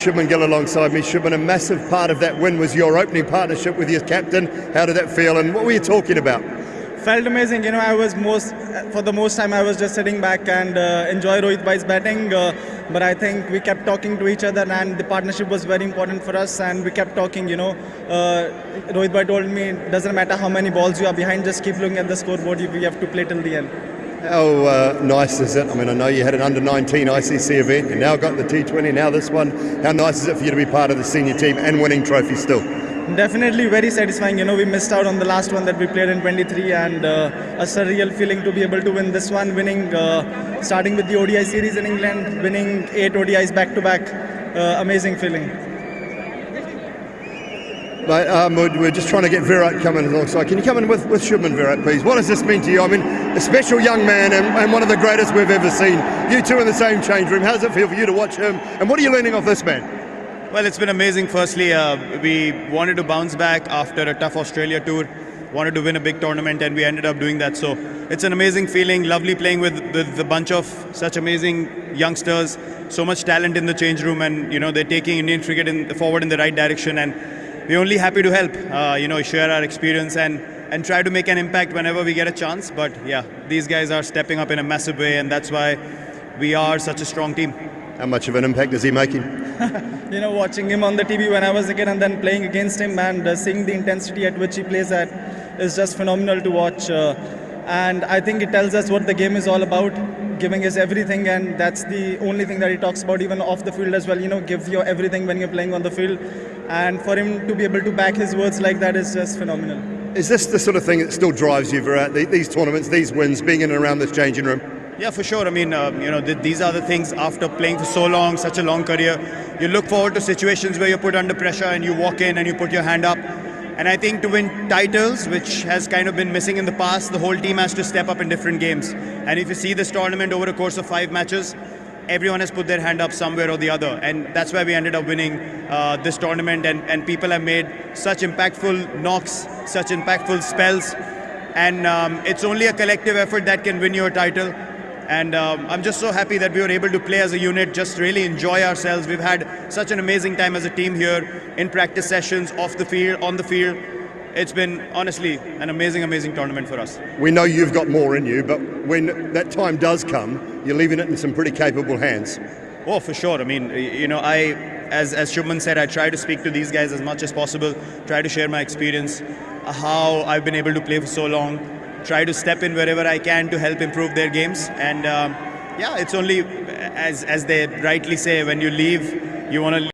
Shubman Gill alongside me. Shubman, a massive part of that win was your opening partnership with your captain. How did that feel and what were you talking about? Felt amazing. You know, for the most time I was just sitting back and enjoy Rohit Bhai's batting. But I think we kept talking to each other and the partnership was very important for us. And we kept talking. You know, Rohit Bhai told me it doesn't matter how many balls you are behind, just keep looking at the scoreboard. You have to play till the end. How nice is it? I mean, I know you had an under-19 ICC event, you now got the T20, now this one. How nice is it for you to be part of the senior team and winning trophies still? Definitely very satisfying. You know, we missed out on the last one that we played in 23 and a surreal feeling to be able to win this one, starting with the ODI series in England, winning 8 ODIs back-to-back. Amazing feeling. We're just trying to get Virat coming alongside. Can you come in with Shubman, Virat, please? What does this mean to you? I mean, a special young man and one of the greatest we've ever seen. You two in the same change room. How does it feel for you to watch him? And what are you learning off this man? Well, it's been amazing. Firstly, we wanted to bounce back after a tough Australia tour, wanted to win a big tournament, and we ended up doing that. So it's an amazing feeling, lovely playing with a bunch of such amazing youngsters, so much talent in the change room, and you know they're taking Indian cricket forward in the right direction, and we're only happy to help, share our experience and try to make an impact whenever we get a chance. But yeah, these guys are stepping up in a massive way, and that's why we are such a strong team. How much of an impact is he making? You know, watching him on the TV when I was a kid and then playing against him and seeing the intensity at which he plays at is just phenomenal to watch. And I think it tells us what the game is all about, giving us everything, and that's the only thing that he talks about even off the field as well. You know, give your everything when you're playing on the field. And for him to be able to back his words like that is just phenomenal. Is this the sort of thing that still drives you, Virat? These tournaments, these wins, being in and around this changing room? Yeah, for sure. I mean, these are the things after playing for so long, such a long career. You look forward to situations where you're put under pressure and you walk in and you put your hand up. And I think to win titles, which has kind of been missing in the past, the whole team has to step up in different games. And if you see this tournament over a course of 5 matches, everyone has put their hand up somewhere or the other. And that's why we ended up winning this tournament. And people have made such impactful knocks, such impactful spells. And it's only a collective effort that can win you a title. And I'm just so happy that we were able to play as a unit, just really enjoy ourselves. We've had such an amazing time as a team here, in practice sessions, off the field, on the field. It's been, honestly, an amazing, amazing tournament for us. We know you've got more in you, but when that time does come, you're leaving it in some pretty capable hands. Oh, for sure. I mean, you know, as Shubman said, I try to speak to these guys as much as possible, try to share my experience, how I've been able to play for so long, try to step in wherever I can to help improve their games. And yeah, it's only, as they rightly say, when you leave, you want to